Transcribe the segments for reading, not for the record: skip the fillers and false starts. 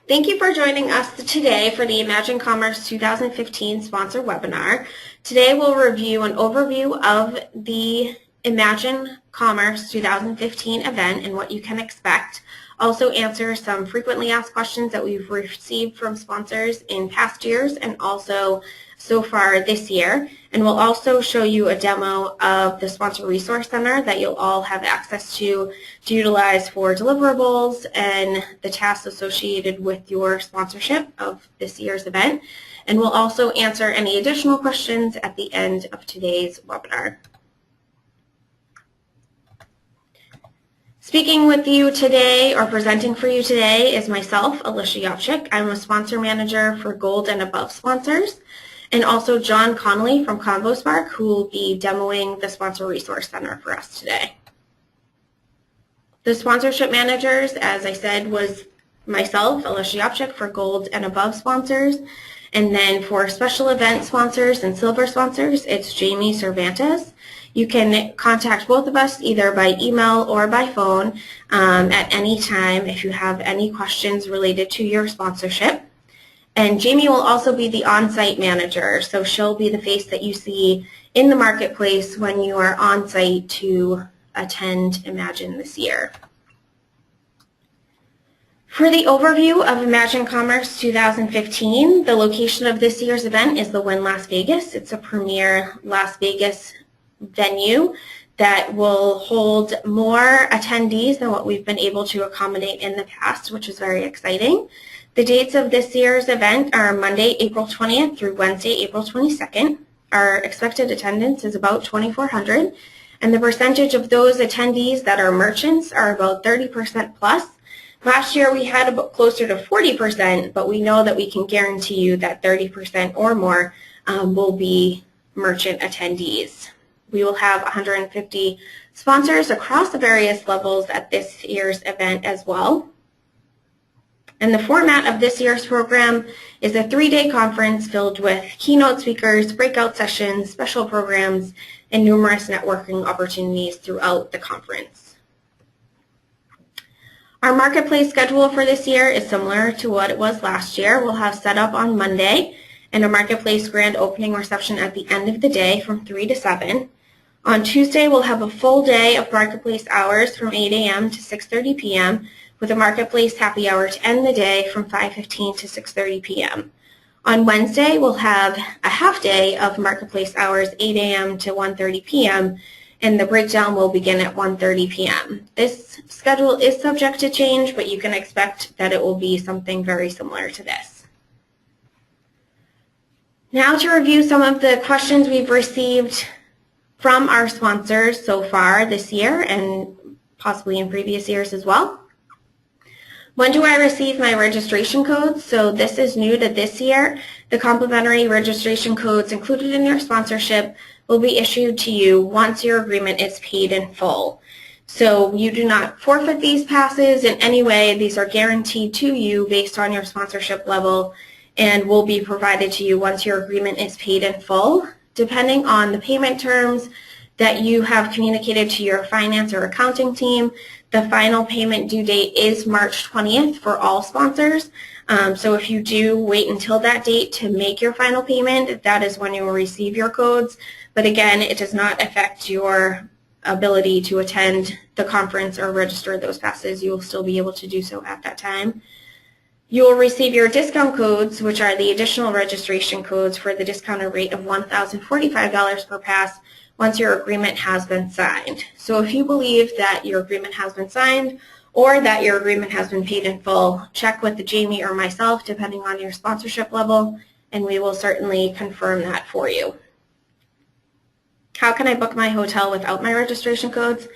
Thank you for joining us today for the Imagine Commerce 2015 sponsor webinar. Today we'll review an overview of the Imagine Commerce 2015 event and what you can expect. Also answer some frequently asked questions that we've received from sponsors in past years and also so far this year. And we'll also show you a demo of the Sponsor Resource Center that you'll all have access to utilize for deliverables and the tasks associated with your sponsorship of this year's event. And we'll also answer any additional questions at the end of today's webinar. Speaking with you today, or presenting for you today, is myself, Alicia Yapchik. I'm a sponsor manager for Gold and Above sponsors, and also John Connolly from ConvoSpark, who will be demoing the Sponsor Resource Center for us today. The sponsorship managers, as I said, was myself, Alicia Yapchik, for Gold and Above sponsors, and then for special event sponsors and silver sponsors, it's Jamie Cervantes. You can contact both of us either by email or by phone at any time if you have any questions related to your sponsorship. And Jamie will also be the on-site manager, so she'll be the face that you see in the marketplace when you are on-site to attend Imagine this year. For the overview of Imagine Commerce 2015, the location of this year's event is the Wynn Las Vegas. It's a premier Las Vegas venue that will hold more attendees than what we've been able to accommodate in the past, which is very exciting. The dates of this year's event are Monday, April 20th through Wednesday, April 22nd. Our expected attendance is about 2,400, and the percentage of those attendees that are merchants are about 30% plus. Last year we had about closer to 40%, but we know that we can guarantee you that 30% or more will be merchant attendees. We will have 150 sponsors across the various levels at this year's event as well. And the format of this year's program is a 3-day conference filled with keynote speakers, breakout sessions, special programs, and numerous networking opportunities throughout the conference. Our marketplace schedule for this year is similar to what it was last year. We'll have set up on Monday and a marketplace grand opening reception at the end of the day from 3 to 7. On Tuesday, we'll have a full day of marketplace hours from 8 a.m. to 6:30 p.m. with a marketplace happy hour to end the day from 5:15 to 6:30 p.m. On Wednesday, we'll have a half day of marketplace hours 8 a.m. to 1:30 p.m. and the breakdown will begin at 1:30 p.m. This schedule is subject to change, but you can expect that it will be something very similar to this. Now to review some of the questions we've received from our sponsors so far this year and possibly in previous years as well. When do I receive my registration codes? So this is new to this year. The complimentary registration codes included in your sponsorship will be issued to you once your agreement is paid in full. So you do not forfeit these passes in any way. These are guaranteed to you based on your sponsorship level and will be provided to you once your agreement is paid in full. Depending on the payment terms that you have communicated to your finance or accounting team, the final payment due date is March 20th for all sponsors. So if you do wait until that date to make your final payment, that is when you will receive your codes. But again, it does not affect your ability to attend the conference or register those passes. You will still be able to do so at that time. You will receive your discount codes, which are the additional registration codes for the discounted rate of $1,045 per pass once your agreement has been signed. So if you believe that your agreement has been signed or that your agreement has been paid in full, check with Jamie or myself depending on your sponsorship level, and we will certainly confirm that for you. How can I book my hotel without my registration codes?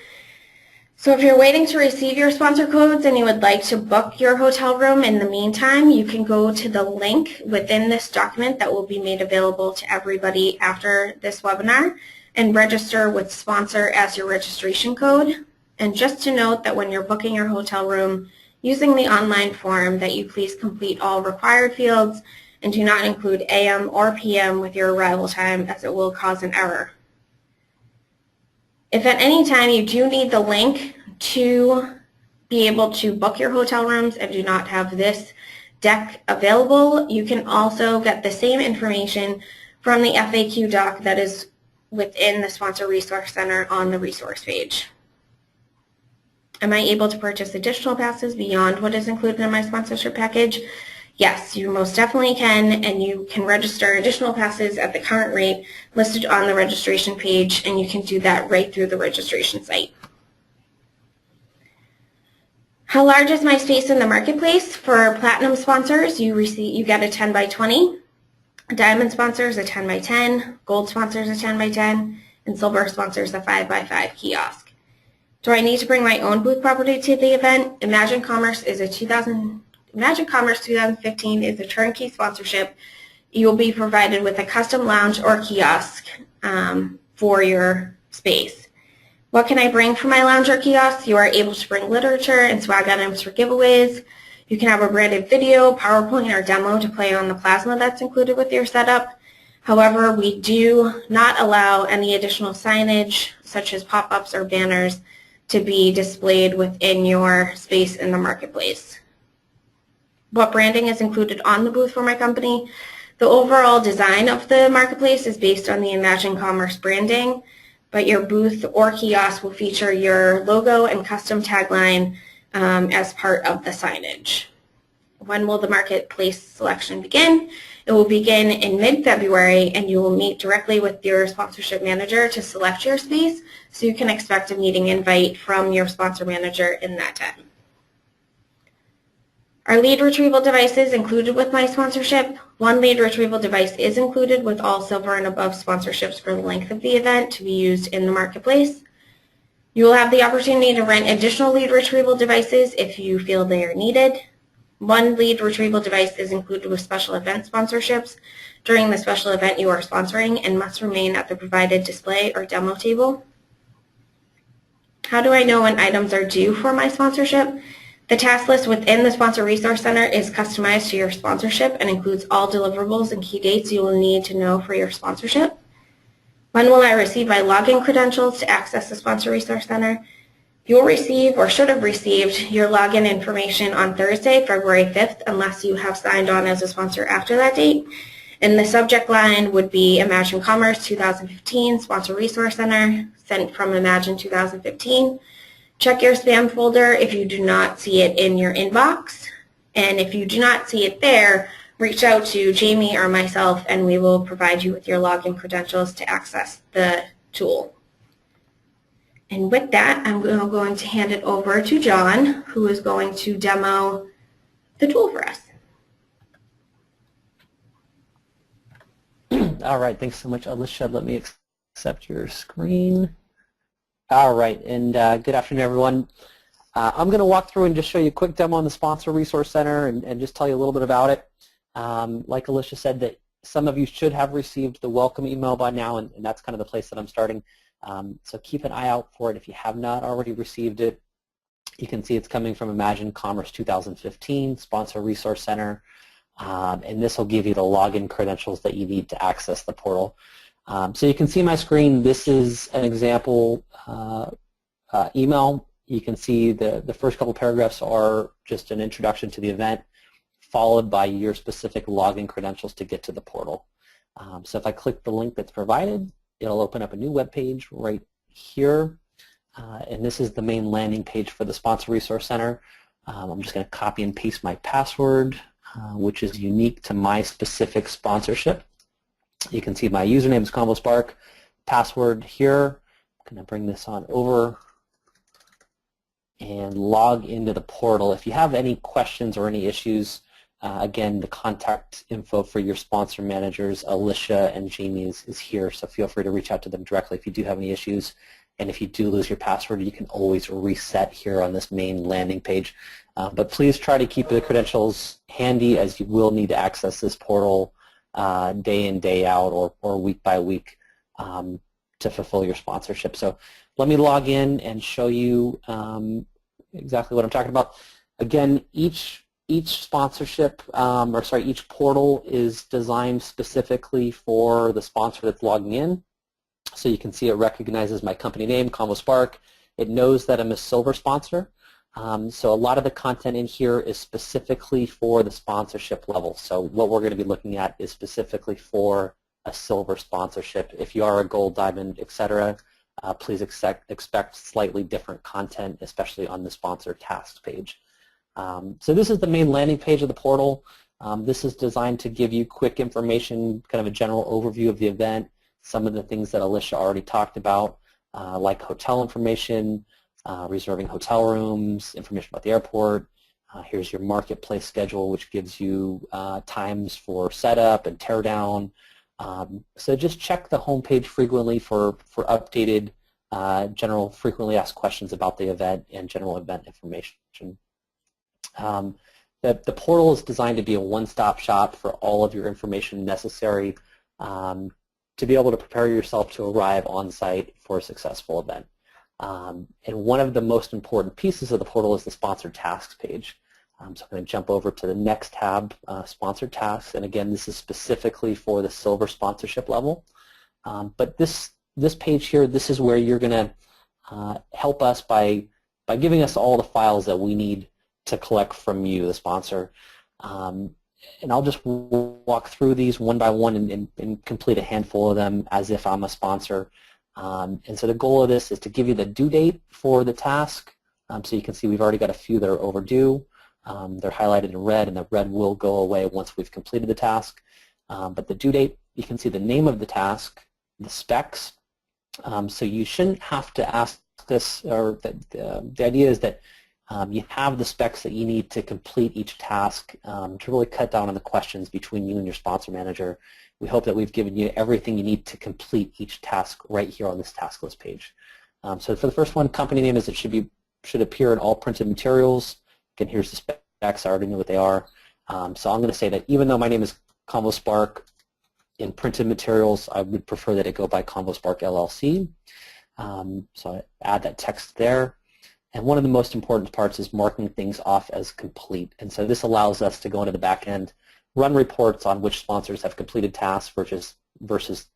So if you're waiting to receive your sponsor codes and you would like to book your hotel room in the meantime, you can go to the link within this document that will be made available to everybody after this webinar and register with sponsor as your registration code. And just to note that when you're booking your hotel room using the online form, that you please complete all required fields and do not include AM or PM with your arrival time, as it will cause an error. If at any time you do need the link to be able to book your hotel rooms and do not have this deck available. You can also get the same information from the FAQ doc that is within the Sponsor Resource Center on the resource page. Am I able to purchase additional passes beyond what is included in my sponsorship package? Yes, you most definitely can, and you can register additional passes at the current rate listed on the registration page, and you can do that right through the registration site. How large is my space in the marketplace? For Platinum sponsors, you get a 10 by 20. Diamond sponsors a 10 by 10, Gold sponsors a 10 by 10, and Silver sponsors a 5 by 5 kiosk. Do I need to bring my own booth property to the event? Imagine Commerce 2015 is a turnkey sponsorship. You will be provided with a custom lounge or kiosk for your space. What can I bring for my lounge or kiosk? You are able to bring literature and swag items for giveaways. You can have a branded video, PowerPoint, or demo to play on the plasma that's included with your setup. However, we do not allow any additional signage, such as pop-ups or banners, to be displayed within your space in the marketplace. What branding is included on the booth for my company? The overall design of the marketplace is based on the Imagine Commerce branding, but your booth or kiosk will feature your logo and custom tagline as part of the signage. When will the marketplace selection begin? It will begin in mid-February, and you will meet directly with your sponsorship manager to select your space, so you can expect a meeting invite from your sponsor manager in that time. Are lead retrieval devices included with my sponsorship? One lead retrieval device is included with all silver and above sponsorships for the length of the event to be used in the marketplace. You will have the opportunity to rent additional lead retrieval devices if you feel they are needed. One lead retrieval device is included with special event sponsorships during the special event you are sponsoring and must remain at the provided display or demo table. How do I know when items are due for my sponsorship? The task list within the Sponsor Resource Center is customized to your sponsorship and includes all deliverables and key dates you will need to know for your sponsorship. When will I receive my login credentials to access the Sponsor Resource Center? You will receive or should have received your login information on Thursday, February 5th, unless you have signed on as a sponsor after that date. And the subject line would be Imagine Commerce 2015 Sponsor Resource Center, sent from Imagine 2015. Check your spam folder if you do not see it in your inbox. And if you do not see it there, reach out to Jamie or myself, and we will provide you with your login credentials to access the tool. And with that, I'm going to hand it over to John, who is going to demo the tool for us. All right, thanks so much, Alicia. Let me accept your screen. All right, and good afternoon, everyone. I'm going to walk through and just show you a quick demo on the Sponsor Resource Center and just tell you a little bit about it. Like Alicia said, that some of you should have received the welcome email by now, and that's kind of the place that I'm starting. So keep an eye out for it. If you have not already received it, you can see it's coming from Imagine Commerce 2015, Sponsor Resource Center, and this will give you the login credentials that you need to access the portal. So you can see my screen. This is an example email. You can see the first couple paragraphs are just an introduction to the event, followed by your specific login credentials to get to the portal. So if I click the link that's provided, it'll open up a new web page right here. And this is the main landing page for the Sponsor Resource Center. I'm just going to copy and paste my password, which is unique to my specific sponsorship. You can see my username is ConvoSpark, password here. I'm going to bring this on over and log into the portal. If you have any questions or any issues, again, the contact info for your sponsor managers, Alicia and Jamie, is here, so feel free to reach out to them directly if you do have any issues. And if you do lose your password, you can always reset here on this main landing page. But please try to keep the credentials handy, as you will need to access this portal day in, day out, or week by week to fulfill your sponsorship. So let me log in and show you exactly what I'm talking about. Again, each sponsorship, each portal is designed specifically for the sponsor that's logging in. So you can see it recognizes my company name, ConvoSpark. It knows that I'm a silver sponsor. So a lot of the content in here is specifically for the sponsorship level. So what we're going to be looking at is specifically for a silver sponsorship. If you are a gold, diamond, etc., please expect slightly different content, especially on the sponsor tasks page. So this is the main landing page of the portal. This is designed to give you quick information, kind of a general overview of the event, some of the things that Alicia already talked about, like hotel information, reserving hotel rooms, information about the airport. Here's your marketplace schedule, which gives you times for setup and teardown. So just check the homepage frequently for updated general frequently asked questions about the event and general event information. The portal is designed to be a one-stop shop for all of your information necessary to be able to prepare yourself to arrive on site for a successful event. And one of the most important pieces of the portal is the sponsored tasks page. So I'm going to jump over to the next tab, sponsored tasks, and again this is specifically for the silver sponsorship level. But this page here, this is where you're going to help us by giving us all the files that we need to collect from you, the sponsor. And I'll just walk through these one by one and complete a handful of them as if I'm a sponsor. And so the goal of this is to give you the due date for the task. So you can see we've already got a few that are overdue. They're highlighted in red, and the red will go away once we've completed the task. But the due date, you can see the name of the task, the specs. So you shouldn't have to ask this, or the idea is that you have the specs that you need to complete each task to really cut down on the questions between you and your sponsor manager. We hope that we've given you everything you need to complete each task right here on this task list page. So for the first one, company name is it should appear in all printed materials. Again, here's the specs. I already know what they are. So I'm going to say that even though my name is ConvoSpark, in printed materials, I would prefer that it go by ConvoSpark LLC. So I add that text there. And one of the most important parts is marking things off as complete. And so this allows us to go into the back end, run reports on which sponsors have completed tasks versus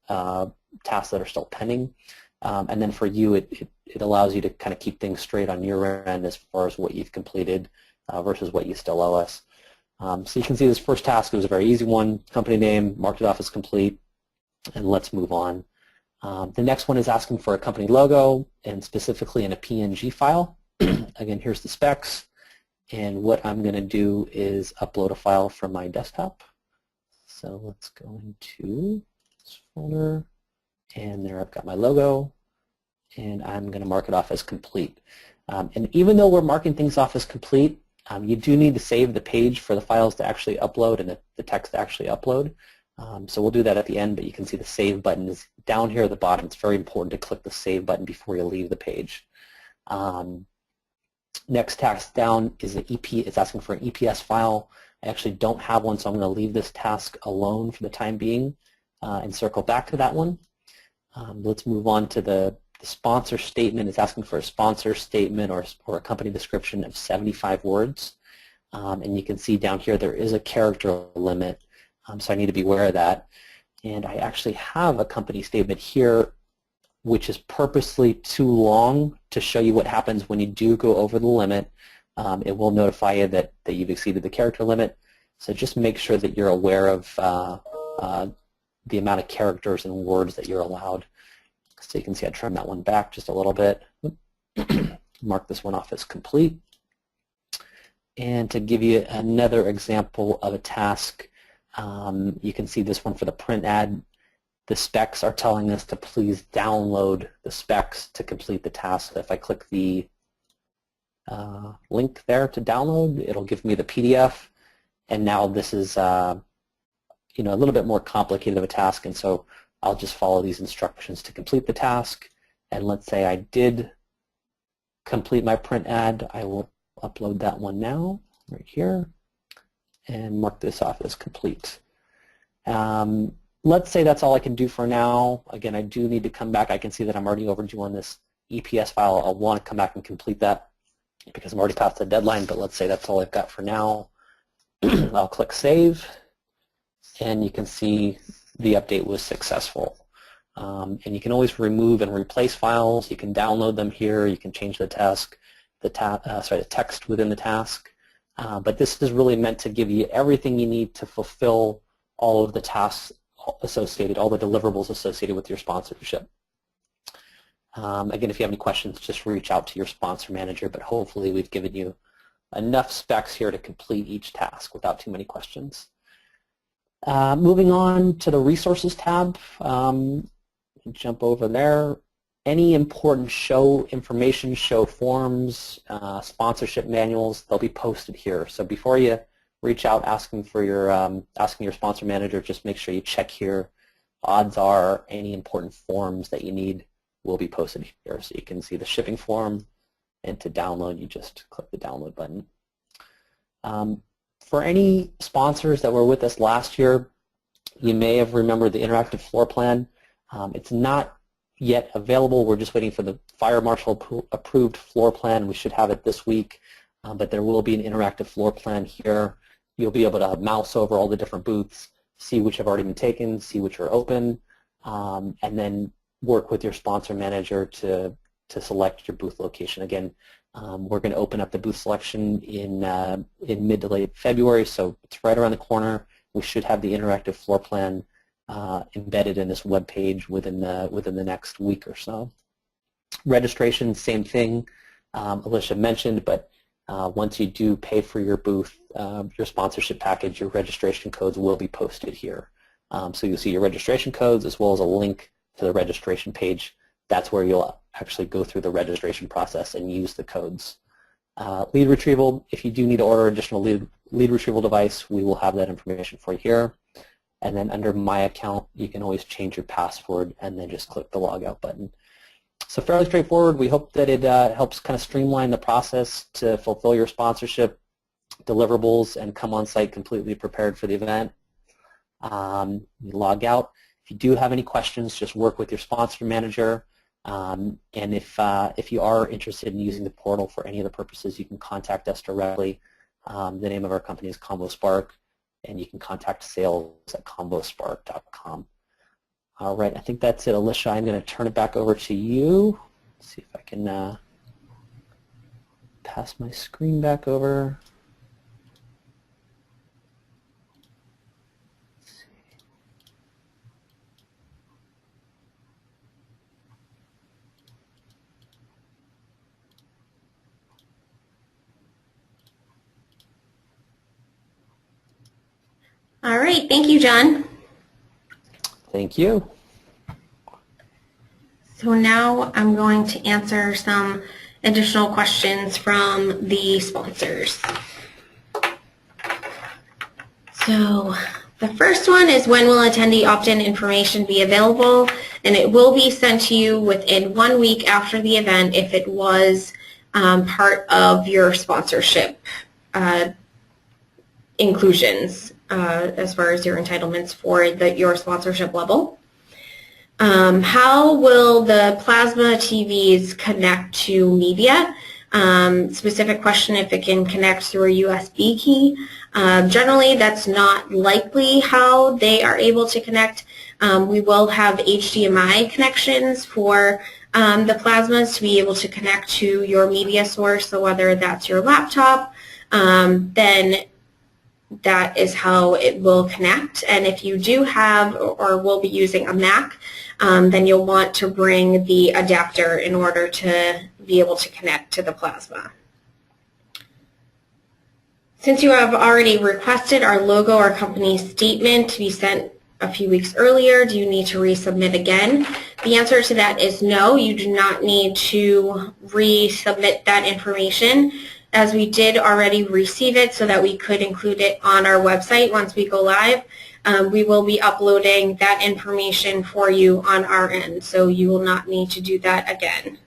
tasks that are still pending. And then for you, it allows you to kind of keep things straight on your end as far as what you've completed versus what you still owe us. So you can see this first task, it was a very easy one, company name, marked it off as complete, and let's move on. The next one is asking for a company logo, and specifically in a PNG file. Again, here's the specs, and what I'm going to do is upload a file from my desktop. So let's go into this folder, and there I've got my logo, and I'm going to mark it off as complete. And even though we're marking things off as complete, you do need to save the page for the files to actually upload and the text to actually upload. So we'll do that at the end, but you can see the save button is down here at the bottom. It's very important to click the save button before you leave the page. Next task down is an EP. It's asking for an EPS file. I actually don't have one, so I'm going to leave this task alone for the time being and circle back to that one. Let's move on to the sponsor statement. It's asking for a sponsor statement or a company description of 75 words. And you can see down here there is a character limit, so I need to be aware of that. And I actually have a company statement here which is purposely too long to show you what happens when you do go over the limit. It will notify you that you've exceeded the character limit. So just make sure that you're aware of the amount of characters and words that you're allowed. So you can see I trimmed that one back just a little bit. Mark this one off as complete. And to give you another example of a task, you can see this one for the print ad. The specs are telling us to please download the specs to complete the task. So if I click the link there to download, it'll give me the PDF. And now this is a little bit more complicated of a task, and so I'll just follow these instructions to complete the task. And let's say I did complete my print ad. I will upload that one now, right here, and mark this off as complete. Let's say that's all I can do for now. Again, I do need to come back. I can see that I'm already overdue on this EPS file. I'll want to come back and complete that because I'm already past the deadline, but let's say that's all I've got for now. I'll click Save, and you can see the update was successful. And you can always remove and replace files. You can download them here. You can change the task. the text within the task. But this is really meant to give you everything you need to fulfill all of the tasks associated, all the deliverables associated with your sponsorship. Again, if you have any questions, just reach out to your sponsor manager, but hopefully we've given you enough specs here to complete each task without too many questions. Moving on to the Resources tab, jump over there. Any important show information, show forms, sponsorship manuals, they'll be posted here. So before you reach out asking your sponsor manager, just make sure you check here. Odds are any important forms that you need will be posted here. So you can see the shipping form, and to download, you just click the download button. For any sponsors that were with us last year, you may have remembered the interactive floor plan. It's not yet available. We're just waiting for the fire marshal approved floor plan. We should have it this week, but there will be an interactive floor plan here. You'll be able to mouse over all the different booths, see which have already been taken, see which are open, and then work with your sponsor manager to select your booth location. Again, we're going to open up the booth selection in mid to late February, so it's right around the corner. We should have the interactive floor plan embedded in this web page within the next week or so. Registration, same thing. Alicia mentioned, but once you do pay for your booth, your sponsorship package, your registration codes will be posted here. So you'll see your registration codes as well as a link to the registration page. That's where you'll actually go through the registration process and use the codes. Lead retrieval, if you do need to order additional lead retrieval device, we will have that information for you here. And then under My Account, you can always change your password and then just click the Logout button. So fairly straightforward. We hope that it helps kind of streamline the process to fulfill your sponsorship deliverables and come on site completely prepared for the event. You log out. If you do have any questions, just work with your sponsor manager. And if you are interested in using the portal for any other purposes, you can contact us directly. The name of our company is ConvoSpark, and you can contact sales@convospark.com. All right, I think that's it. Alicia, I'm going to turn it back over to you. Let's see if I can pass my screen back over. All right, thank you, John. Thank you. So now I'm going to answer some additional questions from the sponsors. So the first one is, when will attendee opt-in information be available? And it will be sent to you within 1 week after the event if it was part of your sponsorship inclusions as far as your entitlements for your sponsorship level. How will the plasma TVs connect to media? Specific question if it can connect through a USB key. Generally, that's not likely how they are able to connect. We will have HDMI connections for the plasmas to be able to connect to your media source. So whether that's your laptop, then that is how it will connect. And if you do have or will be using a Mac, then you'll want to bring the adapter in order to be able to connect to the plasma. Since you have already requested our logo or company statement to be sent a few weeks earlier, do you need to resubmit again? The answer to that is no, you do not need to resubmit that information, as we did already receive it so that we could include it on our website once we go live. We will be uploading that information for you on our end, so you will not need to do that again.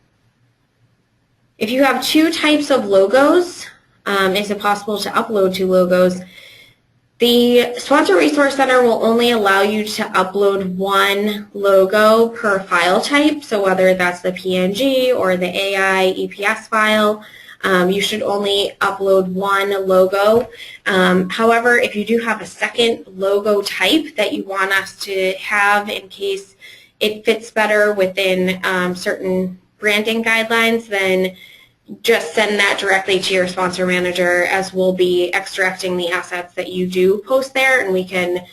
If you have 2 types of logos, is it possible to upload 2 logos? The Sponsor Resource Center will only allow you to upload 1 logo per file type, so whether that's the PNG or the AI EPS file, you should only upload 1 logo. However, if you do have a second logo type that you want us to have in case it fits better within certain branding guidelines, then just send that directly to your sponsor manager, as we'll be extracting the assets that you do post there, and we can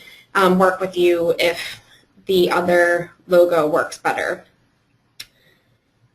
work with you if the other logo works better.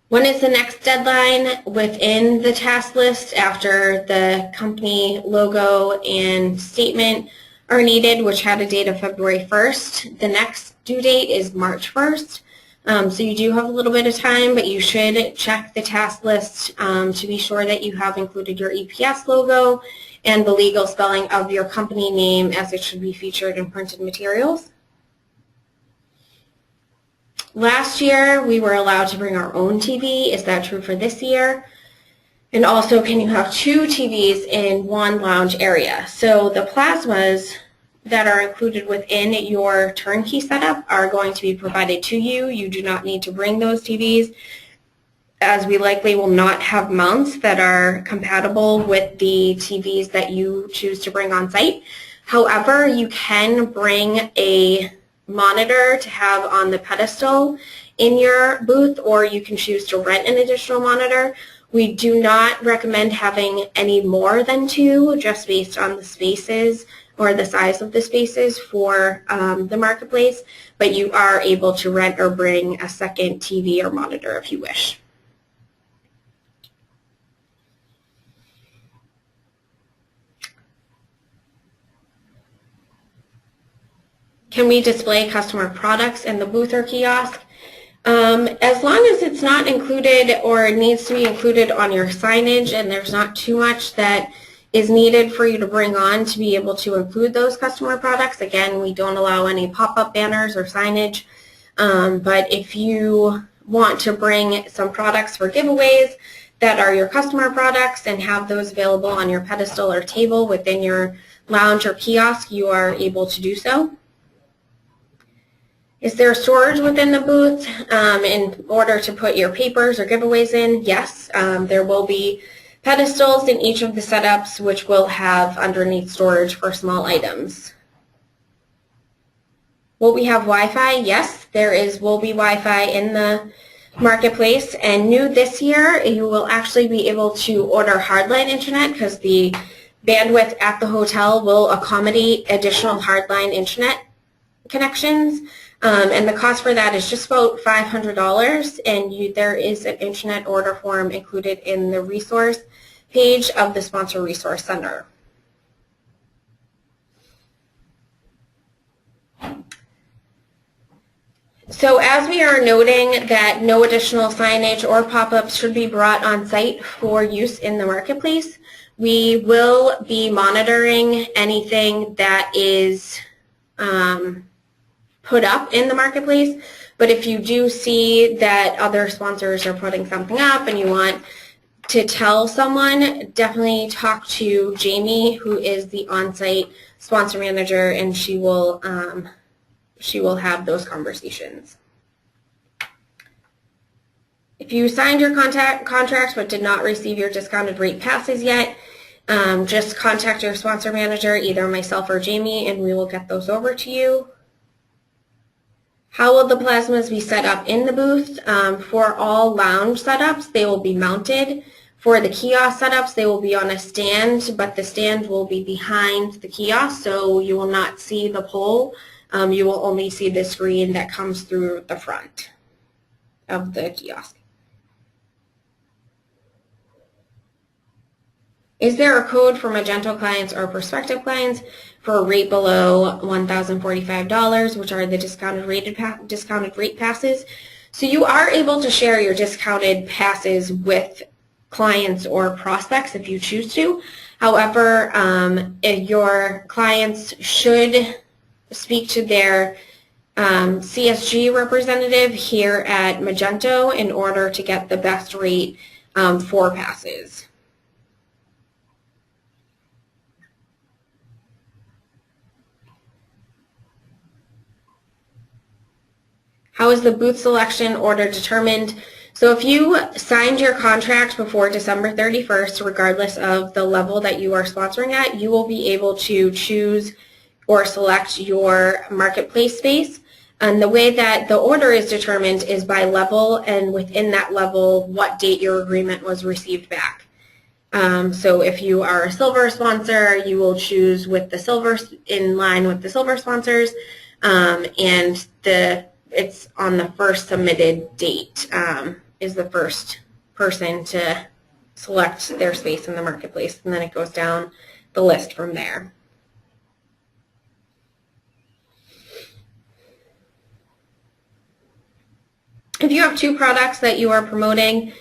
When is the next deadline within the task list after the company logo and statement are needed, which had a date of February 1st? The next due date is March 1st. So you do have a little bit of time, but you should check the task list to be sure that you have included your EPS logo and the legal spelling of your company name, as it should be featured in printed materials. Last year, we were allowed to bring our own TV. Is that true for this year? And also, can you have 2 TVs in one lounge area? So the plasmas that are included within your turnkey setup are going to be provided to you. You do not need to bring those TVs, as we likely will not have mounts that are compatible with the TVs that you choose to bring on site. However, you can bring a monitor to have on the pedestal in your booth, or you can choose to rent an additional monitor. We do not recommend having any more than 2, just based on the spaces or the size of the spaces for the marketplace, but you are able to rent or bring a second TV or monitor if you wish. Can we display customer products in the booth or kiosk? As long as it's not included or needs to be included on your signage, and there's not too much that is needed for you to bring on to be able to include those customer products. Again, we don't allow any pop-up banners or signage, but if you want to bring some products for giveaways that are your customer products and have those available on your pedestal or table within your lounge or kiosk, you are able to do so. Is there storage within the booth in order to put your papers or giveaways in? Yes, there will be pedestals in each of the setups, which will have underneath storage for small items. Will we have Wi-Fi? Yes, will be Wi-Fi in the marketplace, and new this year, you will actually be able to order hardline internet, because the bandwidth at the hotel will accommodate additional hardline internet connections. And the cost for that is just about $500, and there is an internet order form included in the resource page of the Sponsor Resource Center. So as we are noting that no additional signage or pop-ups should be brought on site for use in the marketplace, we will be monitoring anything that is put up in the marketplace. But if you do see that other sponsors are putting something up and you want to tell someone, definitely talk to Jamie, who is the on-site sponsor manager, and she will have those conversations. If you signed your contract but did not receive your discounted rate passes yet, just contact your sponsor manager, either myself or Jamie, and we will get those over to you. How will the plasmas be set up in the booth? For all lounge setups, they will be mounted. For the kiosk setups, they will be on a stand, but the stand will be behind the kiosk, so you will not see the pole. You will only see the screen that comes through the front of the kiosk. Is there a code for Magento clients or prospective clients for a rate below $1,045, which are the discounted rate passes? So you are able to share your discounted passes with clients or prospects if you choose to. However, if your clients should speak to their CSG representative here at Magento in order to get the best rate for passes. How is the booth selection order determined? So if you signed your contract before December 31st, regardless of the level that you are sponsoring at, you will be able to choose or select your marketplace space. And the way that the order is determined is by level, and within that level, what date your agreement was received back. So if you are a silver sponsor, you will choose with the silver, in line with the silver sponsors, and it's on the first submitted date is the first person to select their space in the marketplace, and then it goes down the list from there. If you have two products that you are promoting,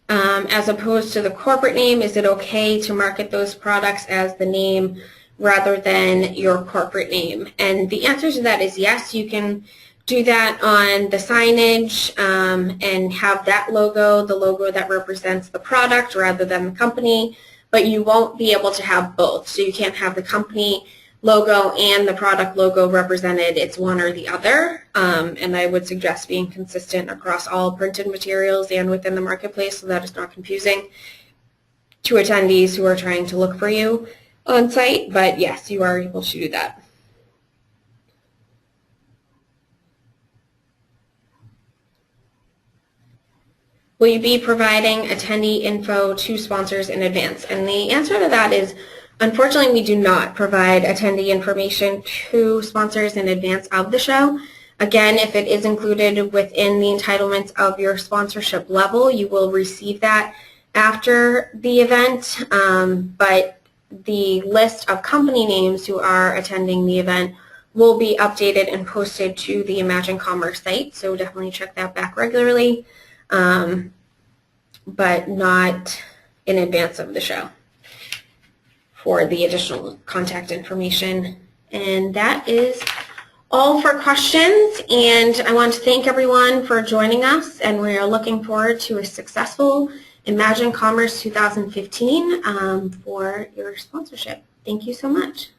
as opposed to the corporate name, is it okay to market those products as the name rather than your corporate name? And the answer to that is yes. You can do that on the signage and have that logo, the logo that represents the product rather than the company, but you won't be able to have both. So you can't have the company logo and the product logo represented. It's one or the other, and I would suggest being consistent across all printed materials and within the marketplace so that it's not confusing to attendees who are trying to look for you on site, but yes, you are able to do that. Will you be providing attendee info to sponsors in advance? And the answer to that is, unfortunately, we do not provide attendee information to sponsors in advance of the show. Again, if it is included within the entitlements of your sponsorship level, you will receive that after the event, but the list of company names who are attending the event will be updated and posted to the Imagine Commerce site, so definitely check that back regularly, but not in advance of the show for the additional contact information. And that is all for questions, and I want to thank everyone for joining us, and we are looking forward to a successful Imagine Commerce 2015 for your sponsorship. Thank you so much.